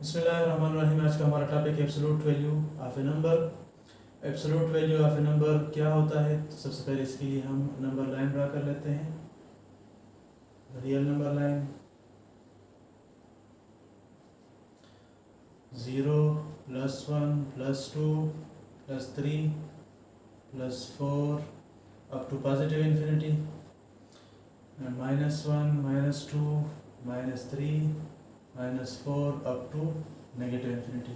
बिस्मिल्लाहिर्रहमानिर्रहीम। आज का हमारा टॉपिक है absolute value of A number. Absolute value of A number क्या होता है? तो सबसे पहले इसके लिए हम नंबर लाइन ड्रा कर लेते हैं। Real number line 0 +1 +2 +3 +4 up to positive infinity, -1 -2 -3 -4 up to negative infinity.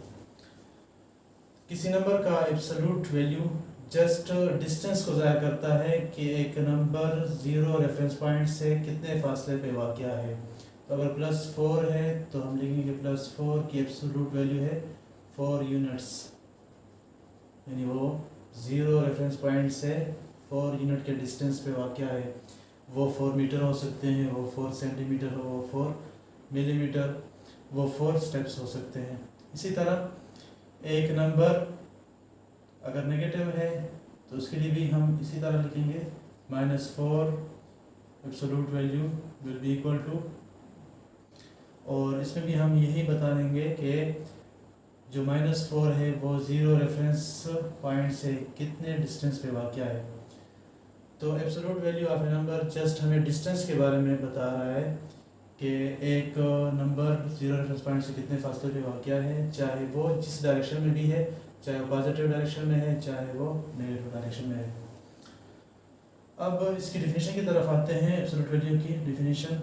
किसी नंबर का एब्सोल्यूट वैल्यू जस्ट डिस्टेंस को ज़ाहिर करता है कि एक नंबर ज़ीरो रेफरेंस पॉइंट से कितने फासले पे वाक़या है। तो अगर +4 है तो हम लिखेंगे +4 की एब्सोल्यूट वैल्यू है 4 यूनिट्स, यानी वो ज़ीरो रेफरेंस पॉइंट से 4 यूनिट के डिस्टेंस पे वाक़या है। वो 4 मीटर हो सकते हैं, वो 4 सेंटीमीटर हो, वो 4 मिलीमीटर, वो 4 स्टेप्स हो सकते हैं। इसी तरह एक नंबर अगर नेगेटिव है तो उसके लिए भी हम इसी तरह लिखेंगे -4 absolute value will be equal to, और इसमें भी हम यही बता देंगे कि जो -4 है वो ज़ीरो रेफरेंस पॉइंट से कितने डिस्टेंस पे वाक़या है। तो absolute value of A number just हमें डिस्टेंस के बारे में बता रहा है कि एक नंबर ज़ीरो रेफरेंस पॉइंट से कितने फासले पे वाक़या है, चाहे वो जिस डायरेक्शन में भी है, चाहे वो पॉजिटिव डायरेक्शन में है, चाहे वो नेगेटिव डायरेक्शन में है। अब इसकी डिफिनीशन की तरफ आते हैं। एब्सोल्यूट वैल्यू की डिफिनीशन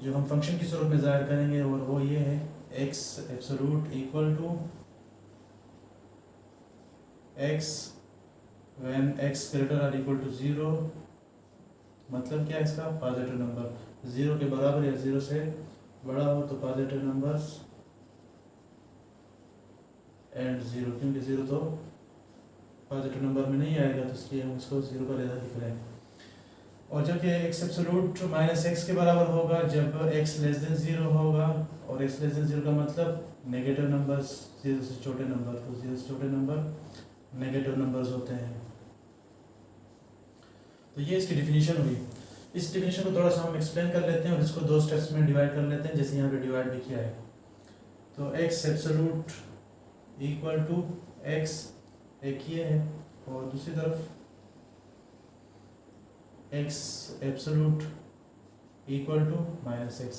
जो हम फंक्शन की सूरत में ज़ाहिर करेंगे और वो ये है x absolute equal to x when x greater or equal to 0। मतलब क्या है इसका? पॉजिटिव नंबर 0 के बराबर या 0 से बड़ा हो तो पॉजिटिव नंबर्स एंड 0, क्योंकि 0 तो पॉजिटिव नंबर में नहीं आएगा तो इसलिए हम उसको 0 का लेकर दिख रहे हैं। और जब ये x एब्सोल्यूट -x के बराबर होगा जब x लेस देन 0 होगा, और x लेस देन 0 का मतलब नेगेटिव नंबर्स, 0 से छोटे नंबर, तो 0 से छोटे नंबर नेगेटिव नंबर्स होते हैं। तो ये इसकी डिफिनीशन हुई। इस डिफिनीशन को थोड़ा सा हम एक्सप्लेन कर लेते हैं और इसको दो स्टेप्स में डिवाइड कर लेते हैं, जैसे यहाँ पे डिवाइड भी किया है। तो x absolute equal to x एक ये है, और दूसरी तरफ x absolute equal to -x।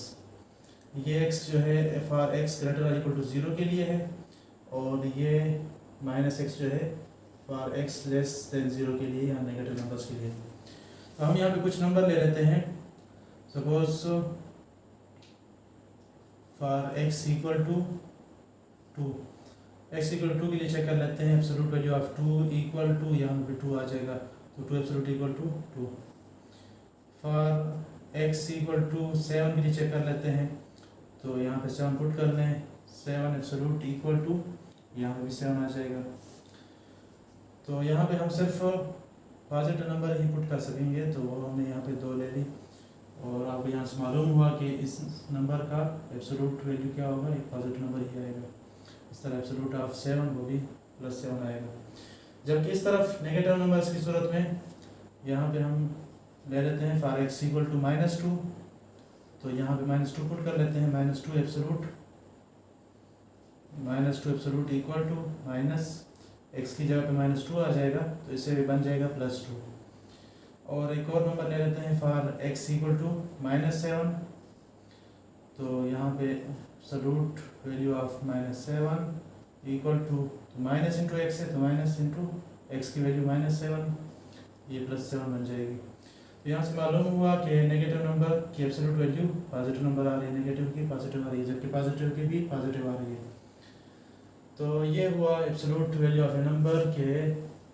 ये x जो है for x greater or equal to 0 के लिए है, और ये -x जो है फॉर x लेस देन 0 के लिए या नेगेटिव नंबर्स के लिए। तो हम यहाँ पे कुछ नंबर ले लेते हैं। Suppose for x equal to 2, x equal to 2 के लिए चेक कर लेते हैं। Absolute value of 2 equal to, यहाँ पे 2 आ जाएगा तो 2 absolute equal to 2। For x equal to 7 के लिए चेक कर लेते हैं, तो यहाँ पे 7 पुट कर लें, 7 एब्सोल्यूट इक्वल टू, यहाँ पे भी 7 आ जाएगा। तो यहाँ पे हम सिर्फ पॉजिटिव नंबर ही पुट कर सकेंगे, तो हमने यहाँ पे 2 ले ली, और आपको यहाँ से मालूम हुआ कि इस नंबर का एब्सोल्यूट वैल्यू क्या होगा, एक पॉजिटिव नंबर ही आएगा। इस तरह एब्सोल्यूट ऑफ 7 वो भी +7 आएगा। जबकि इस तरफ नेगेटिव नंबर्स की सूरत में यहाँ पे हम ले लेते हैं फॉर x इक्वल टू -2, तो यहाँ पे -2 पुट कर लेते हैं। -2 एब्सोल्यूट इक्वल टू x की जगह पे -2 आ जाएगा, तो इससे भी बन जाएगा +2। और एक और नंबर ले लेते हैं फॉर x इक्वल टू -7, तो यहाँ पे absolute value of -7 equal to, minus into X है तो माइनस इंटू एक्स की वैल्यू -7, ये +7 बन जाएगी। तो यहाँ से मालूम हुआ कि नेगेटिव नंबर की एब्सोल्यूट वैल्यू पॉजिटिव नंबर आ रही है, नेगेटिव की पॉजिटिव आ रही है, जबकि पॉजिटिव की भी पॉजिटिव आ रही है। तो ये हुआ absolute value of A number के,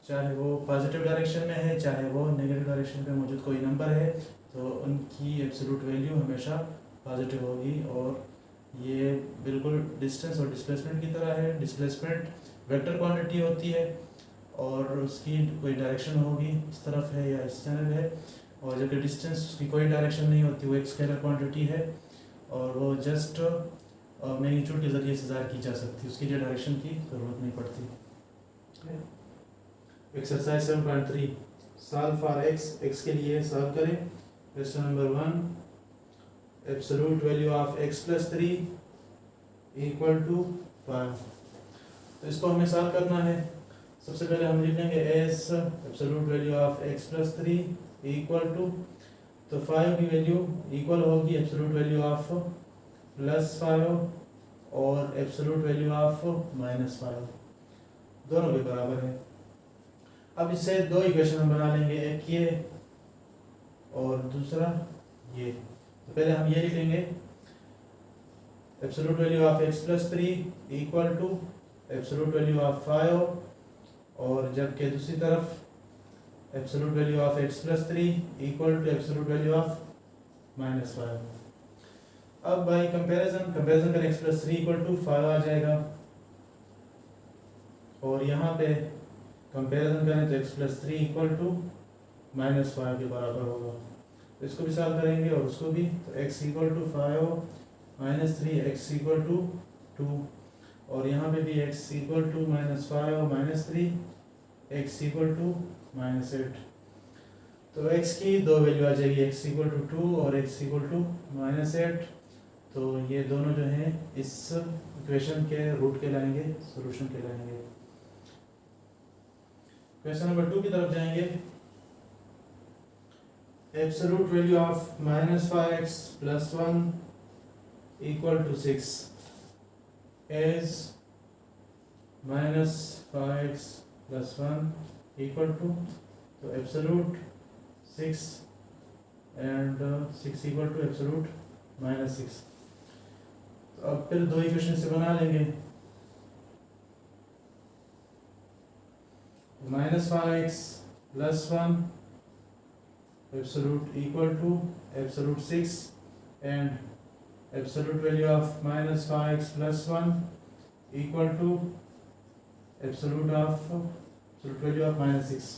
चाहे वो पॉजिटिव डायरेक्शन में है चाहे वो नेगेटिव डायरेक्शन में मौजूद कोई नंबर है, तो उनकी एब्सोल्यूट वैल्यू हमेशा पॉजिटिव होगी। और ये बिल्कुल डिस्टेंस और डिस्प्लेसमेंट की तरह है। डिस्प्लेसमेंट वेक्टर क्वांटिटी होती है और उसकी कोई डायरेक्शन होगी, इस तरफ है या इस तरफ है, और जबकि डिस्टेंस उसकी कोई डायरेक्शन नहीं होती, वो एक स्केलर क्वांटिटी है और वो जस्ट मैग्नीट्यूड के ज़रिए से ज़ाहिर की जा सकती है, उसके लिए डायरेक्शन की ज़रूरत नहीं पड़ती। एक्सरसाइज 7.3 सॉल्व फॉर x के लिए सॉल्व करें। Question number 1, absolute value of x + 3 equal to 5। तो इसको हमें सॉल्व करना है। सबसे पहले हम लिख लेंगे as absolute value of x plus 3 equal to, तो 5 की वैल्यू इक्वल होगी एब्सोल्यूट वैल्यू ऑफ प्लस 5 और एब्सोल्यूट वैल्यू ऑफ माइनस 5, दोनों के बराबर है। अब इससे दो इक्वेशन हम बना लेंगे, एक ये और दूसरा ये। तो पहले हम ये लिखेंगे absolute value of x plus 3 equal to absolute value of 5, और जबकि दूसरी तरफ absolute value of x plus 3 equal to absolute value of minus 5। अब बाई कंपैरिजन करें x प्लस 3 इक्वल टू 5 आ जाएगा, और यहाँ पे कंपैरिजन करें तो x plus 3 equal to minus 5 के बराबर होगा। तो इसको भी सॉल्व करेंगे और उसको भी, तो x equal to 5 minus 3 x equal to 2, और यहाँ पे भी x equal to minus 5 minus 3 x equal to minus 8। तो x की दो वैल्यू आ जाएगी, x इक्वल टू 2 और x इक्वल टू माइनस 8। तो ये दोनों जो हैं इस इक्वेशन के रूट कहलाएंगे, सॉल्यूशन कहलाएंगे। क्वेश्चन नंबर 2 की तरफ जाएंगे। Absolute value of minus 5x plus 1 equal to 6 as minus 5x plus 1 equal to, तो absolute 6 and 6 equal to absolute minus 6। तो अब फिर दो इक्वेशन से बना लेंगे। Minus 5x plus 1 absolute equal to absolute 6 and absolute value of minus 5x plus 1 equal to absolute value of minus 6।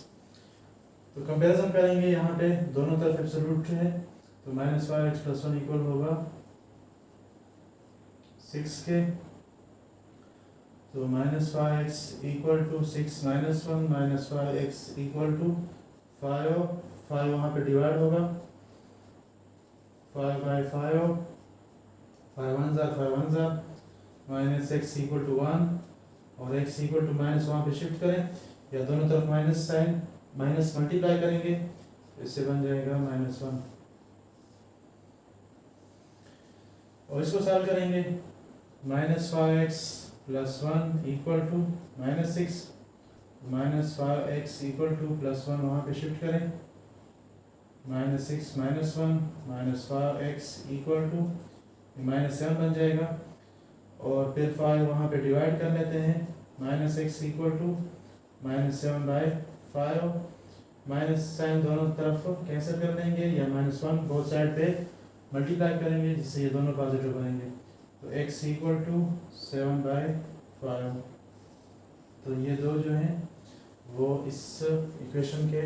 तो comparison करेंगे, यहाँ पे दोनों तरफ एब्सोल्यूट है, तो माइनस 5x प्लस 1 इक्वल होगा 6 के। तो minus 5x equal to 6 minus 1 minus 5x equal to 5 वहाँ पे डिवाइड होगा, 5 बाई 5 5 1 ज़ा माइनस x इक्वल टू 1 और x इक्वल टू माइनस वहाँ पे शिफ्ट करें, या दोनों तरफ माइनस साइन माइनस मल्टीप्लाई करेंगे, इससे बन जाएगा माइनस 1। और इसको सॉल्व करेंगे, minus 5x plus 1 equal to minus 6 minus 5x equal to plus 1 वहाँ पे शिफ्ट करें, minus 6 minus 1 minus 5x equal to minus 7 बन जाएगा, और फिर 5 वहाँ पे डिवाइड कर लेते हैं, minus x equal to minus 7 by 5, minus sign दोनों तरफ कैंसिल कर देंगे, या माइनस 1 बोथ साइड पे मल्टीप्लाई करेंगे, जिससे ये दोनों पॉजिटिव बनेंगे। तो x इक्वल टू 7 बाई 5। तो ये दो जो हैं वो इस इक्वेशन के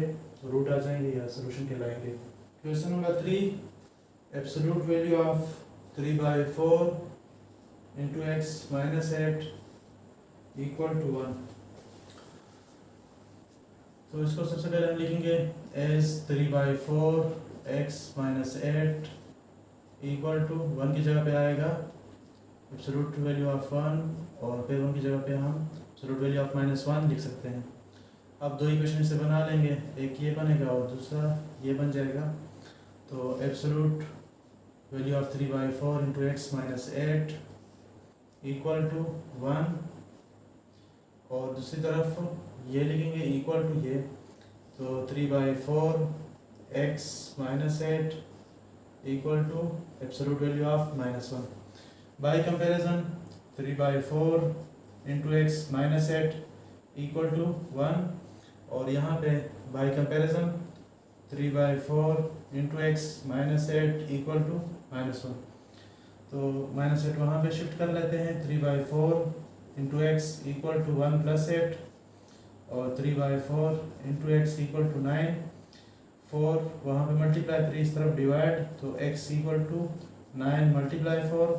रूट आ जाएंगे या सोल्यूशन कहलाएंगे। Question number 3, absolute value of 3 by 4 into x minus 8 equal to 1। तो इसको सबसे पहले हम लिखेंगे as 3 by 4 x minus 8 equal to 1 की जगह पे आएगा एब्सोल्यूट वैल्यू ऑफ 1, और फिर 1 की जगह पे हम एब्सोल्यूट वैल्यू ऑफ माइनस 1 लिख सकते हैं। अब दो इक्वेशन से बना लेंगे, एक ये बनेगा और दूसरा ये बन जाएगा। तो absolute value of 3 by 4 into x minus 8 equal to 1, और दूसरी तरफ ये लिखेंगे इक्वल टू ये, तो 3 by 4 x minus 8 equal to absolute value of minus 1। By comparison 3 by 4 into x minus 8 equal to 1, और यहाँ पे by comparison 3 by 4 into x minus 8 equal to minus 1। तो माइनस 8 वहाँ पे शिफ्ट कर लेते हैं, 3 by 4 into x equal to 1 plus 8, और 3 by 4 into x equal to 9, 4 वहाँ पे मल्टीप्लाई 3 इस तरफ डिवाइड, तो x इक्वल टू 9 मल्टीप्लाई 4,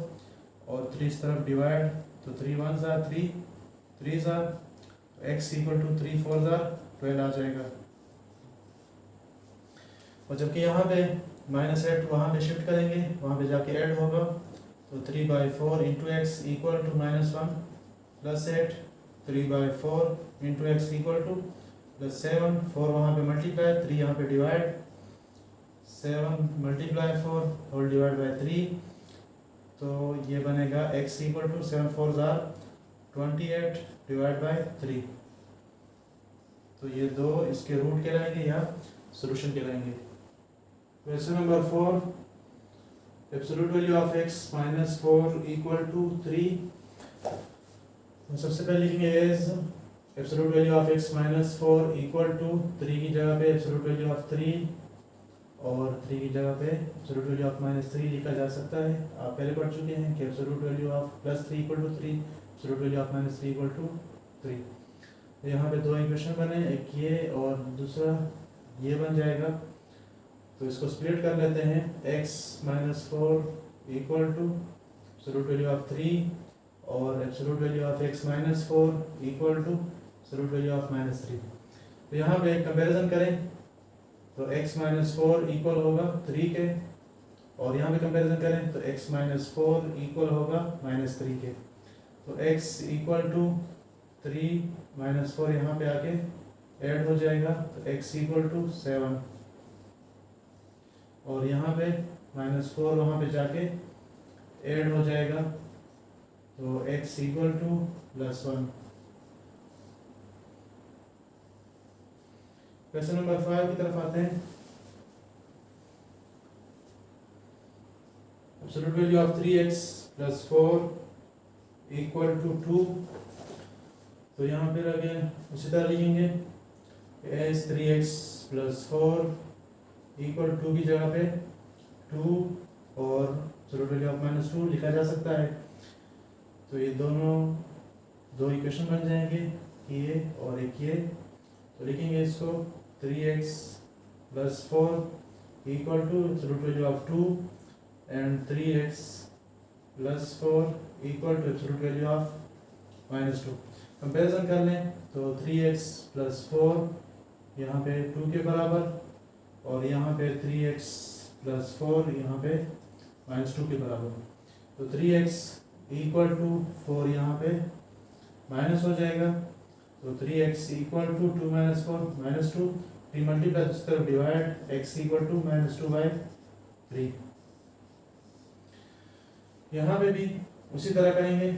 और 3 इस तरफ डिवाइड, तो 3 1 ज़ा 3 3 ज़ा, x इक्वल टू 3 4 ज़ा 12 आ जाएगा। और जबकि यहाँ पे माइनस 8 वहाँ पे शिफ्ट करेंगे, वहाँ पे जाके ऐड होगा, तो 3/4 into x equal to -1 plus 8, 3/4 into x equal to +7, 4 वहाँ पे मल्टीप्लाई, 3 यहाँ पे divide, 7 multiply 4 whole divide by 3, तो ये बनेगा x equal to 7 4 28 divide by 3। तो ये दो इसके रूट कहलाएंगे या सोल्यूशन कहलाएंगे। Question number 4, absolute value of x -4 equal to 3। तो सबसे पहले लिखेंगे as absolute value of x -4 equal to 3 की जगह पे एब्सोल्यूट वैल्यू ऑफ 3 और 3 की जगह पे एब्सोल्यूट वैल्यू ऑफ -3 लिखा जा सकता है। आप पहले पढ़ चुके हैं कि absolute value of +3 equal to 3, absolute value of -3 equal to 3। तो यहाँ पे दो इक्वेशन बने, एक ये और दूसरा ये बन जाएगा। तो इसको स्प्लिट कर लेते हैं, x -4 equal to absolute value of 3 और absolute value of x -4 equal to absolute value of -3। तो यहाँ पे कंपैरिजन करें तो x -4 इक्वल होगा 3 के, और यहाँ पे कंपैरिजन करें तो x -4 इक्वल होगा -3 के। तो x इक्वल टू 3 -4 यहाँ पे आके ऐड हो जाएगा, तो x इक्वल टू 7, और यहाँ पे -4 वहाँ पे जाके ऐड हो जाएगा, तो x equal to +1। Question number 5 की तरफ आते हैं। Absolute value of 3x + 4 equal to 2। तो यहाँ पे अगेन उसी तरह लिखेंगे, एज 3x + 4 इक्वल 2 की जगह पे 2 और एब्सोल्यूट वैल्यू ऑफ -2 लिखा जा सकता है। तो ये दोनों दो इक्वेशन बन जाएंगे, ये और एक ये। तो लिखेंगे इसको 3x + 4 equal to absolute value of 2 and 3x + 4 equal to absolute value of -2। Comparison कर लें तो 3x + 4 यहाँ पे 2 के बराबर, और यहाँ पे 3x + 4 यहाँ पे -2 के बराबर। तो 3x इक्वल टू 4 यहाँ पे माइनस हो जाएगा, तो 3x इक्वल टू 2 - 4 -2, 3 मल्टीप्लाई उस तरफ डिवाइड, x इक्वल टू -2/3। यहाँ पे भी उसी तरह करेंगे,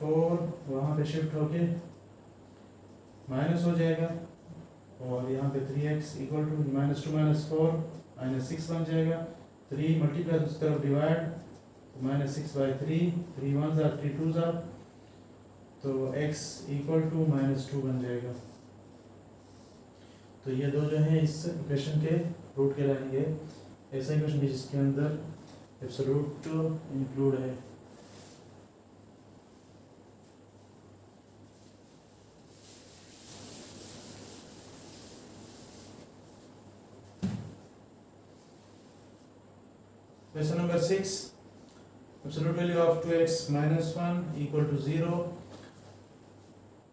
4 वहाँ पे शिफ्ट होके माइनस हो जाएगा, और यहाँ पे 3x इक्वल टू -2 - 4 -6 बन जाएगा, 3 मल्टीप्लाई उस तरफ divide, -6/3, 3 1s are 3 2s are, तो x इक्वल टू -2 बन जाएगा। तो ये दो जो है इस इक्वेशन के रूट कहलाएंगे। ऐसा इक्वेशन भी जिसके अंदर एब्सोल्यूट इंक्लूड है। Question number 6, absolute value of 2x - 1 equal to 0।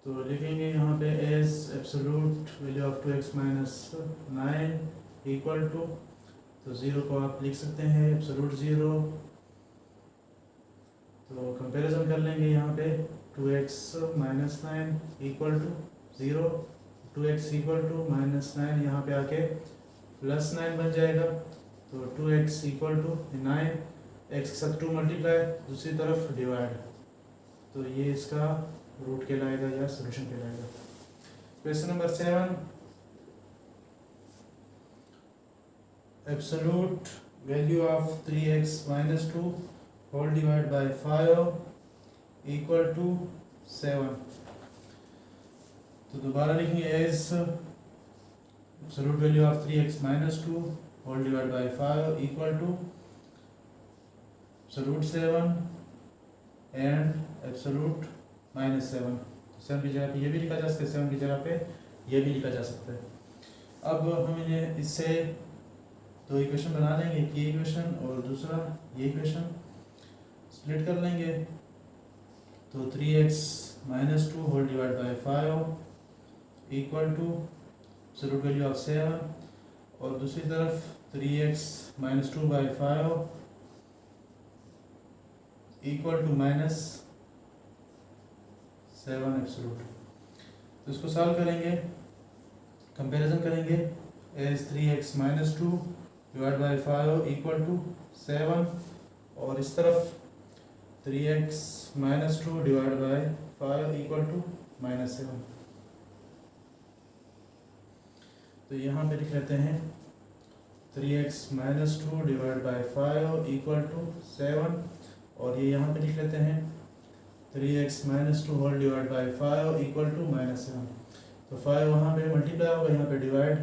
तो लिखेंगे यहाँ पे as absolute value of 2x - 9 equal to, तो 0 को आप लिख सकते हैं एब्सोल्यूट 0। तो कंपैरिजन कर लेंगे यहाँ पे 2x - 9 equal to 0, 2x equal to -9 यहाँ पे आके +9 बन जाएगा, तो 2x इक्वल टू 9, x के साथ 2 मल्टीप्लाई, दूसरी तरफ डिवाइड, तो ये इसका रूट कहलाएगा या सोल्यूशन कहलाएगा। Question number 7, absolute value of 3x - 2 whole divide by 5 equal to 7। तो दोबारा लिखेंगे as absolute value of 3x - 2 whole divide by 5 equal to absolute 7 and absolute -7। 7 की जगह पे ये भी लिखा जा सकता है, 7 की जगह पे ये भी लिखा जा सकता है। अब हम इन्हें इससे दो इक्वेशन बना लेंगे, एक ये इक्वेशन और दूसरा ये इक्वेशन स्प्लिट कर लेंगे। तो 3x - 2 whole divide by 5 equal to absolute value of 7, और दूसरी तरफ 3x - 2/5 इक्वल टू -7 एब्सोल्यूट। तो इसको सॉल्व करेंगे, कंपैरिजन करेंगे। As 3x - 2 divide by 5 equal to 7, और इस तरफ 3x - 2 divide by 5 equal to -7। तो यहाँ पे लिख लेते हैं 3x - 2 divide by 5 equal to 7, और ये यहाँ पे लिख लेते हैं 3x - 2 whole divide by 5 equal to -7। तो 5 वहाँ पे मल्टीप्लाई होगा, यहाँ पे डिवाइड,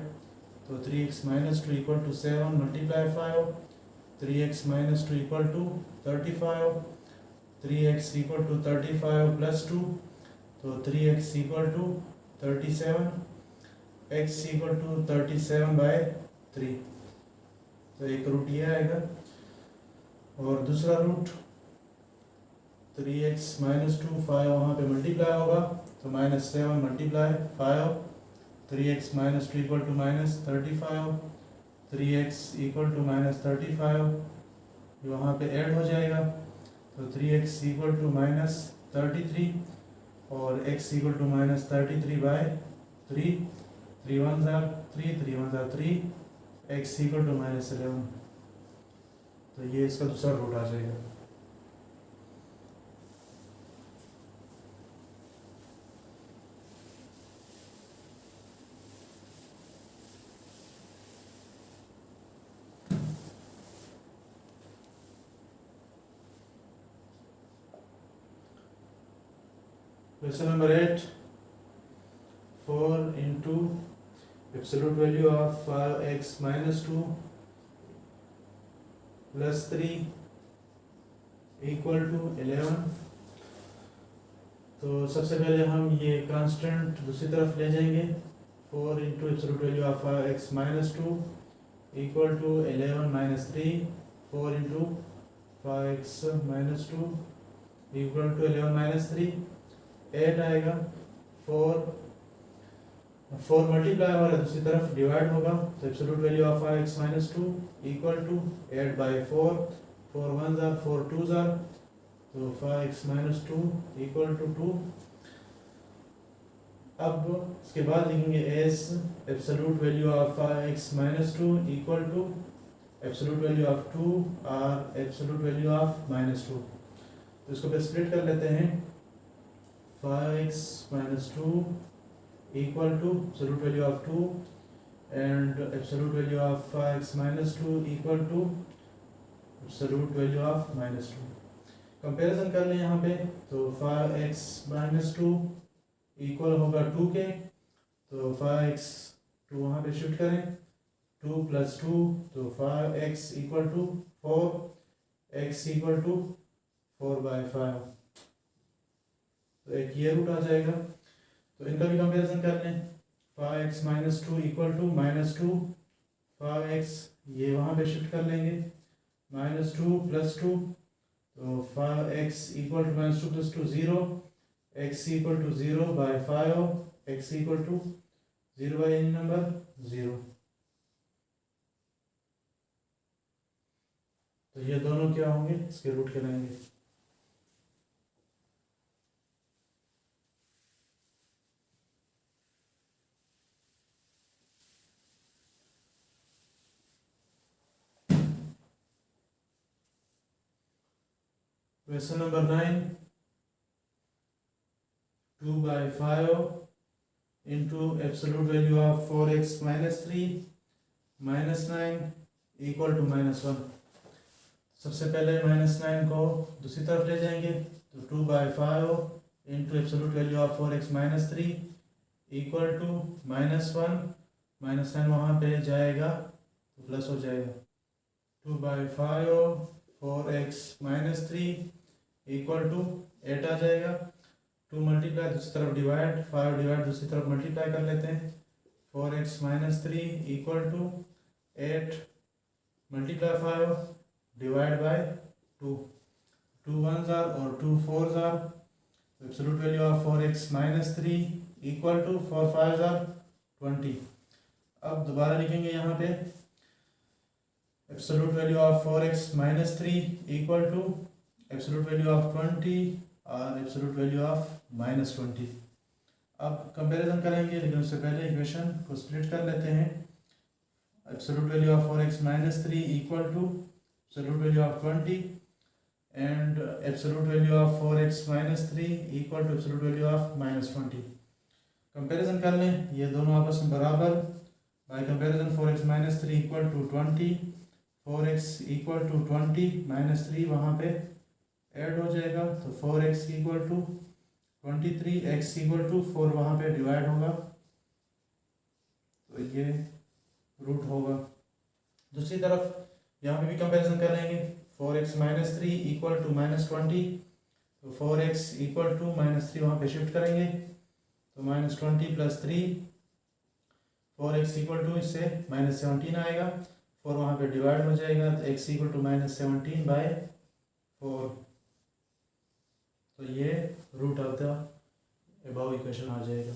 तो 3x - 2 equal to 7 multiply 5, 3x - 2 equal to 35, 3x equal to 35 plus 2, तो 3x equal to 37, x equal to 37/3। तो एक रूट ये आएगा, और दूसरा रूट 3x - 2 5 वहाँ पे मल्टीप्लाई होगा, तो -7 multiply 5, 3x - 2 equal to -35, 3x equal to -35, वहाँ पे ऐड हो जाएगा, तो 3x इक्वल टू -33, और x equal to -33/3, 3 1s are 3, 3 1s are 3, x equal to -11। तो ये इसका दूसरा रूट आ जाएगा। Question number 8, 4 into absolute value of 5x - 2 plus 3 equal to 11। तो सबसे पहले हम ये कांस्टेंट दूसरी तरफ ले जाएंगे। 4 into absolute value of 5x - 2 equal to 11 - 3, 4 into 5x - 2 equal to 11 - 3, 8 आएगा। 4 मल्टीप्लाई हो रहा है, दूसरी तरफ डिवाइड होगा, तो absolute value of 5x - 2 equal to 8/4, 4 1s are 4 2s are, तो 5x - 2 इक्वल टू 2। अब इसके बाद लिखेंगे as absolute value of 5x - 2 equal to absolute value of 2 और एब्सोल्यूट वैल्यू ऑफ -2। तो इसको पे स्प्लिट कर लेते हैं। 5x - 2 equal to absolute value of 2 and absolute value of 5x - 2 equal to absolute value of -2। Comparison कर लें यहाँ पे, तो 5x - 2 इक्वल होगा 2 के, तो 5x 2 वहाँ पे शिफ्ट करें, 2 + 2, तो 5x equal to 4, x equal to 4/5। तो एक ये रूट आ जाएगा। तो इनका भी कंपैरिजन कर लें। 5x - 2 इक्वल टू -2, 5x ये वहाँ पे शिफ्ट कर लेंगे, -2 + 2, तो 5x equal to -2 + 2 0, x equal to 0/5, x equal to 0/0। तो ये दोनों क्या होंगे, इसके रूट कहलाएंगे। Question number 9, 2/5 into absolute value of 4x - 3 -9 equal to -1। सबसे पहले -9 को दूसरी तरफ ले जाएंगे, तो 2/5 into absolute value of 4x - 3 equal to -1, -9 वहाँ पे जाएगा तो प्लस हो जाएगा। 2/5 4x - 3 इक्वल टू 8 आ जाएगा। 2 मल्टीप्लाई दूसरी तरफ डिवाइड, 5 डिवाइड दूसरी तरफ मल्टीप्लाई कर लेते हैं। 4x - 3 equal to 8 multiply 5 divide by 2, 2 1s are और 2 4s are, absolute value of 4x - 3 equal to 4 5s are 20। अब दोबारा लिखेंगे यहाँ पे absolute value of 4x - 3 equal to absolute value of 20 और एब्सोल्यूट वैल्यू ऑफ -20। अब कंपैरिजन करेंगे, लेकिन उससे पहले इक्वेशन को स्प्लिट कर लेते हैं। Absolute value of 4x-3 equal to absolute value of 20 and absolute value of 4x-3 equal to absolute value of -20। Comparison कर लें, ये दोनों आपस में बराबर। By comparison 4x-3 equal to 20, 4x equal to 20 -3 वहाँ पे ऐड हो जाएगा, तो 4x equal to 23, x equal to 4 वहाँ पे डिवाइड होगा, तो ये रूट होगा। दूसरी तरफ यहाँ पे भी कंपैरिजन कर लेंगे, 4x-3 इक्वल टू -20, तो 4x इक्वल टू -3 वहाँ पे शिफ्ट करेंगे, तो -20 + 3, 4x इक्वल टू इससे -17 आएगा, 4 वहाँ पे डिवाइड हो जाएगा, तो x इक्वल टू -17/4, तो ये root of the above equation आ जाएगा।